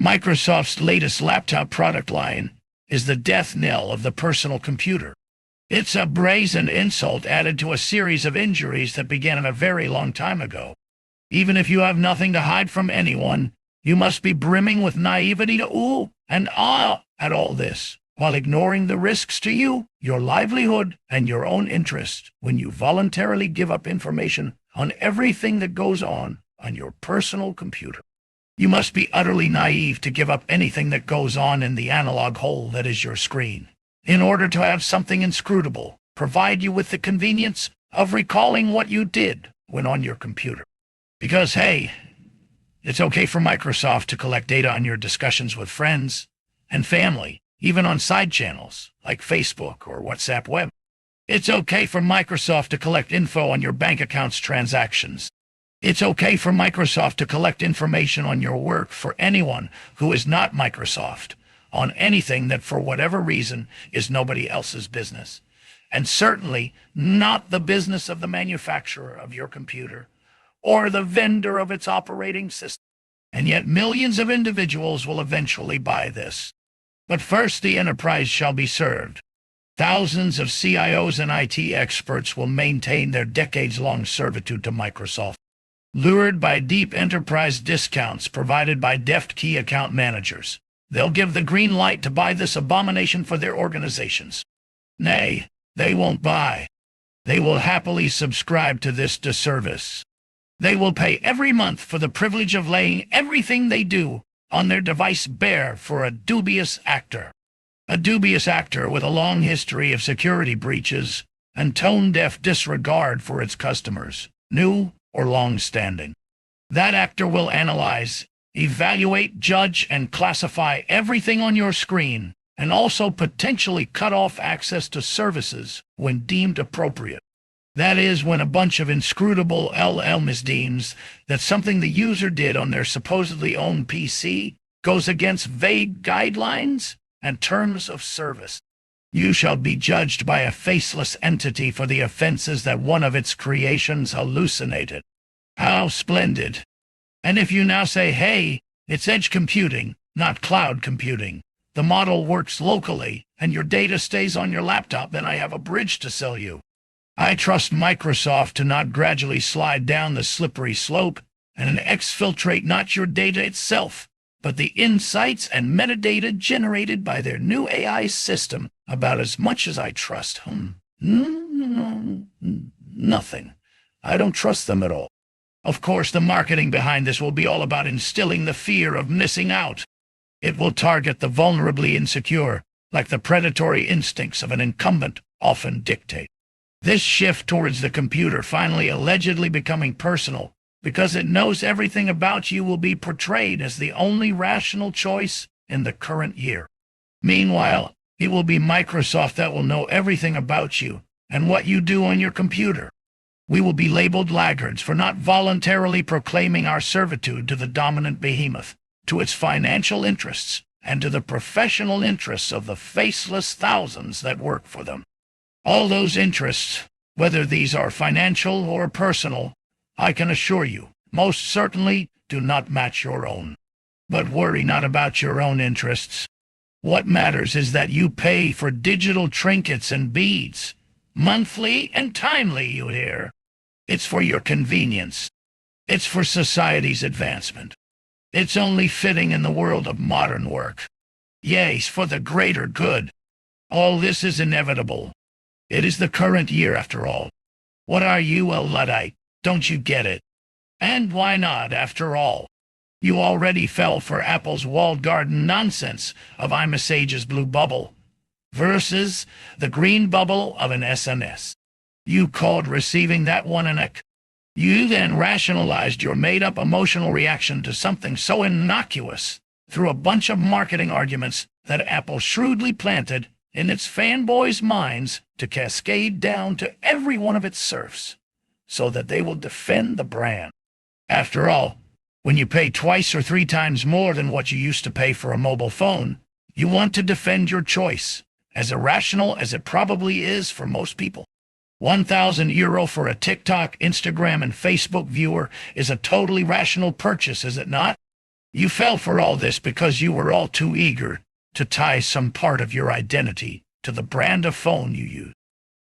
Microsoft's latest laptop product line is the death knell of the personal computer. It's a brazen insult added to a series of injuries that began a very long time ago. Even if you have nothing to hide from anyone, you must be brimming with naivety to ooh and ah at all this, while ignoring the risks to you, your livelihood, and your own interest when you voluntarily give up information on everything that goes on your personal computer. You must be utterly naive to give up anything that goes on in the analog hole that is your screen, in order to have something inscrutable provide you with the convenience of recalling what you did when on your computer. Because, hey, it's okay for Microsoft to collect data on your discussions with friends and family, even on side channels like Facebook or WhatsApp Web. It's okay for Microsoft to collect info on your bank account's transactions. It's okay for Microsoft to collect information on your work for anyone who is not Microsoft, on anything that for whatever reason is nobody else's business, and certainly not the business of the manufacturer of your computer or the vendor of its operating system. And yet millions of individuals will eventually buy this. But first the enterprise shall be served. Thousands of CIOs and IT experts will maintain their decades-long servitude to Microsoft, lured by deep enterprise discounts provided by deft key account managers. They'll give the green light to buy this abomination for their organizations. Nay, they won't buy. They will happily subscribe to this disservice. They will pay every month for the privilege of laying everything they do on their device bare for a dubious actor. A dubious actor with a long history of security breaches and tone-deaf disregard for its customers, new or long-standing. That actor will analyze, evaluate, judge, and classify everything on your screen, and also potentially cut off access to services when deemed appropriate. That is, when a bunch of inscrutable LL misdeems that something the user did on their supposedly own PC goes against vague guidelines and terms of service. You shall be judged by a faceless entity for the offenses that one of its creations hallucinated. How splendid. And if you now say, hey, it's edge computing, not cloud computing, the model works locally, and your data stays on your laptop, then I have a bridge to sell you. I trust Microsoft to not gradually slide down the slippery slope and exfiltrate not your data itself, but the insights and metadata generated by their new AI system about as much as I trust. Nothing. I don't trust them at all. Of course, the marketing behind this will be all about instilling the fear of missing out. It will target the vulnerably insecure, like the predatory instincts of an incumbent often dictate. This shift towards the computer finally allegedly becoming personal because it knows everything about you will be portrayed as the only rational choice in the current year. Meanwhile, it will be Microsoft that will know everything about you and what you do on your computer. We will be labeled laggards for not voluntarily proclaiming our servitude to the dominant behemoth, to its financial interests, and to the professional interests of the faceless thousands that work for them. All those interests, whether these are financial or personal, I can assure you, most certainly do not match your own. But worry not about your own interests. What matters is that you pay for digital trinkets and beads, monthly and timely, you hear. It's for your convenience. It's for society's advancement. It's only fitting in the world of modern work. Yes, for the greater good. All this is inevitable. It is the current year, after all. What are you, a Luddite? Don't you get it? And why not, after all? You already fell for Apple's walled garden nonsense of iMessage's blue bubble versus the green bubble of an SNS. You called receiving that one an ick. You then rationalized your made-up emotional reaction to something so innocuous through a bunch of marketing arguments that Apple shrewdly planted in its fanboys' minds to cascade down to every one of its serfs, so that they will defend the brand. After all, when you pay twice or three times more than what you used to pay for a mobile phone, you want to defend your choice, as irrational as it probably is for most people. €1,000 for a TikTok, Instagram, and Facebook viewer is a totally rational purchase, is it not? You fell for all this because you were all too eager to tie some part of your identity to the brand of phone you use.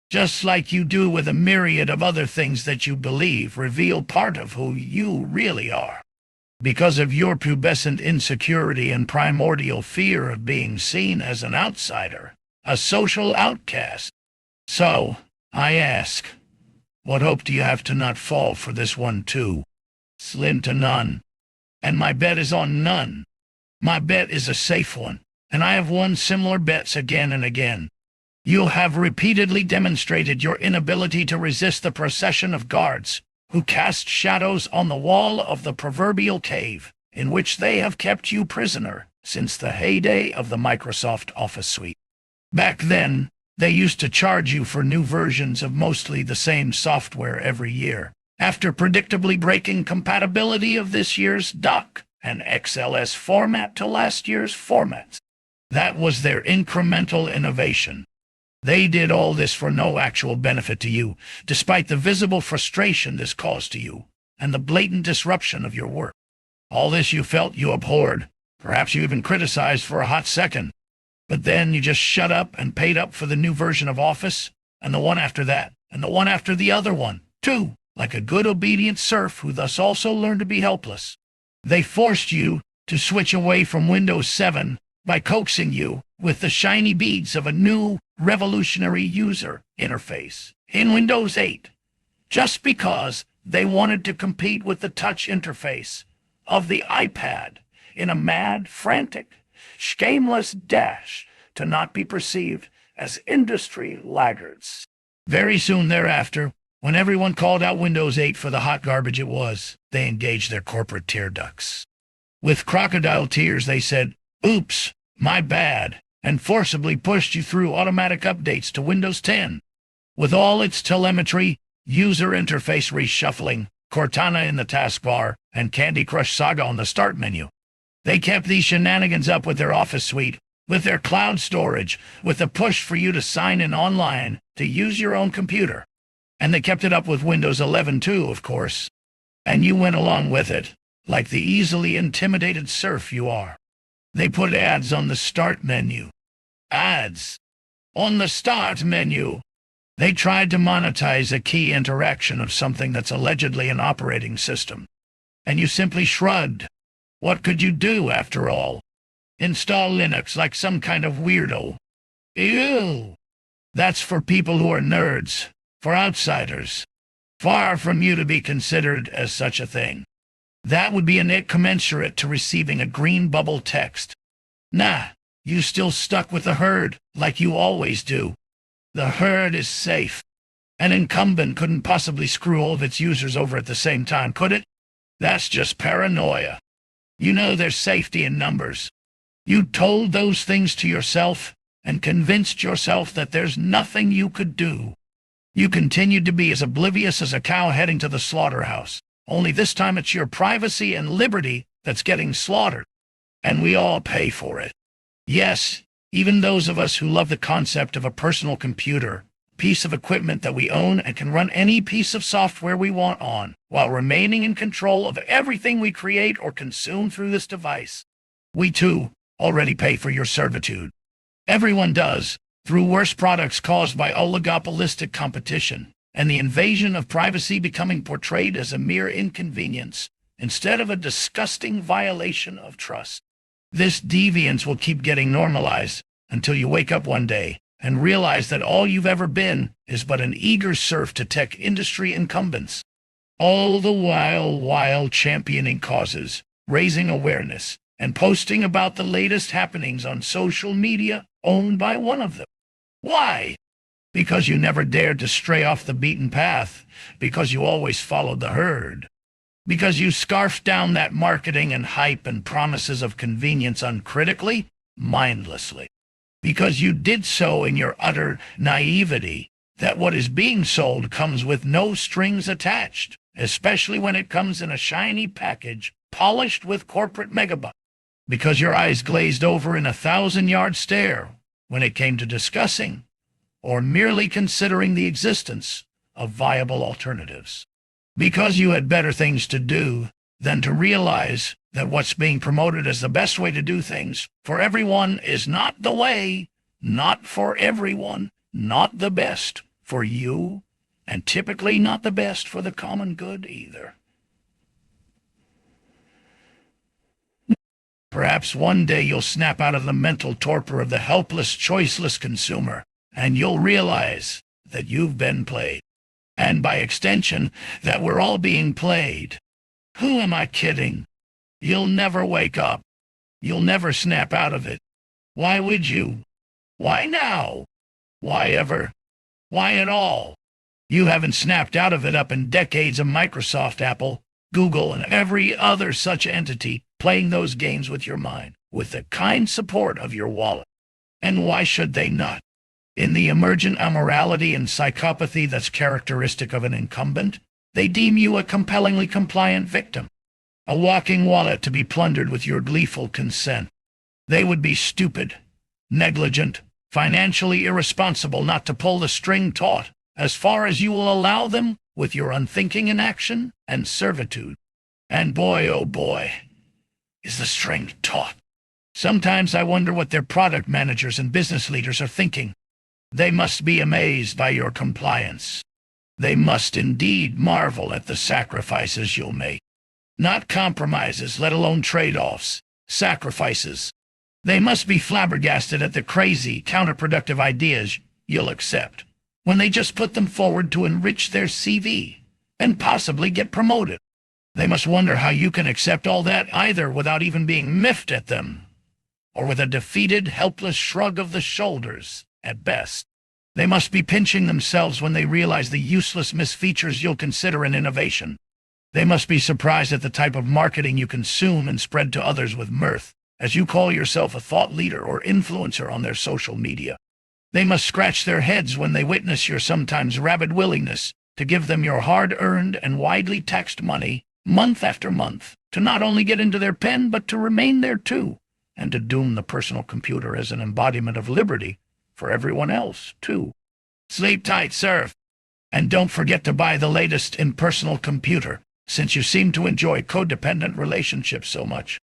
Just like you do with a myriad of other things that you believe reveal part of who you really are. Because of your pubescent insecurity and primordial fear of being seen as an outsider, a social outcast. So, I ask, what hope do you have to not fall for this one too? Slim to none. And my bet is on none. My bet is a safe one, and I have won similar bets again and again. You have repeatedly demonstrated your inability to resist the procession of guards who cast shadows on the wall of the proverbial cave in which they have kept you prisoner since the heyday of the Microsoft Office suite. Back then, they used to charge you for new versions of mostly the same software every year, after predictably breaking compatibility of this year's doc and XLS format to last year's formats. That was their incremental innovation. They did all this for no actual benefit to you, despite the visible frustration this caused to you, and the blatant disruption of your work. All this you felt you abhorred. Perhaps you even criticized for a hot second. But then you just shut up and paid up for the new version of Office, and the one after that, and the one after the other one, too, like a good obedient serf who thus also learned to be helpless. They forced you to switch away from Windows 7 by coaxing you with the shiny beads of a new, revolutionary user interface in Windows 8, just because they wanted to compete with the touch interface of the iPad in a mad, frantic, shameless dash to not be perceived as industry laggards. Very soon thereafter, when everyone called out Windows 8 for the hot garbage it was, they engaged their corporate tear ducts. With crocodile tears, they said, "Oops, my bad," and forcibly pushed you through automatic updates to Windows 10. With all its telemetry, user interface reshuffling, Cortana in the taskbar, and Candy Crush Saga on the start menu. They kept these shenanigans up with their Office suite, with their cloud storage, with the push for you to sign in online to use your own computer. And they kept it up with Windows 11 too, of course. And you went along with it, like the easily intimidated serf you are. They put ads on the start menu. Ads on the start menu. They tried to monetize a key interaction of something that's allegedly an operating system. And you simply shrugged. What could you do, after all? Install Linux like some kind of weirdo. Ew! That's for people who are nerds, for outsiders. Far from you to be considered as such a thing. That would be an ick commensurate to receiving a green bubble text. Nah, you still stuck with the herd, like you always do. The herd is safe. An incumbent couldn't possibly screw all of its users over at the same time, could it? That's just paranoia. You know there's safety in numbers. You told those things to yourself and convinced yourself that there's nothing you could do. You continued to be as oblivious as a cow heading to the slaughterhouse. Only this time it's your privacy and liberty that's getting slaughtered. And we all pay for it. Yes, even those of us who love the concept of a personal computer, piece of equipment that we own and can run any piece of software we want on, while remaining in control of everything we create or consume through this device. We, too, already pay for your servitude. Everyone does, through worse products caused by oligopolistic competition, and the invasion of privacy becoming portrayed as a mere inconvenience, instead of a disgusting violation of trust. This deviance will keep getting normalized until you wake up one day and realize that all you've ever been is but an eager serf to tech industry incumbents. All the while championing causes, raising awareness, and posting about the latest happenings on social media owned by one of them. Why? Because you never dared to stray off the beaten path, because you always followed the herd, because you scarfed down that marketing and hype and promises of convenience uncritically, mindlessly, because you did so in your utter naivety that what is being sold comes with no strings attached, especially when it comes in a shiny package polished with corporate megabucks, because your eyes glazed over in a 1,000-yard stare when it came to discussing or merely considering the existence of viable alternatives, because you had better things to do than to realize that what's being promoted as the best way to do things for everyone is not the way, not for everyone, not the best for you, and typically not the best for the common good either. Perhaps one day you'll snap out of the mental torpor of the helpless, choiceless consumer, and you'll realize that you've been played. And by extension, that we're all being played. Who am I kidding? You'll never wake up. You'll never snap out of it. Why would you? Why now? Why ever? Why at all? You haven't snapped out of it up in decades of Microsoft, Apple, Google, and every other such entity playing those games with your mind, with the kind support of your wallet. And why should they not? In the emergent immorality and psychopathy that's characteristic of an incumbent, they deem you a compellingly compliant victim, a walking wallet to be plundered with your gleeful consent. They would be stupid, negligent, financially irresponsible not to pull the string taut as far as you will allow them with your unthinking inaction and servitude. And boy, oh boy, is the string taut. Sometimes I wonder what their product managers and business leaders are thinking. They must be amazed by your compliance. They must indeed marvel at the sacrifices you'll make. Not compromises, let alone trade-offs. Sacrifices. They must be flabbergasted at the crazy, counterproductive ideas you'll accept when they just put them forward to enrich their CV and possibly get promoted. They must wonder how you can accept all that either without even being miffed at them, or with a defeated, helpless shrug of the shoulders at best. They must be pinching themselves when they realize the useless misfeatures you'll consider an innovation. They must be surprised at the type of marketing you consume and spread to others with mirth, as you call yourself a thought leader or influencer on their social media. They must scratch their heads when they witness your sometimes rabid willingness to give them your hard-earned and widely taxed money month after month, to not only get into their pen, but to remain there too, and to doom the personal computer as an embodiment of liberty for everyone else, too. Sleep tight, sir. And don't forget to buy the latest impersonal computer, since you seem to enjoy codependent relationships so much.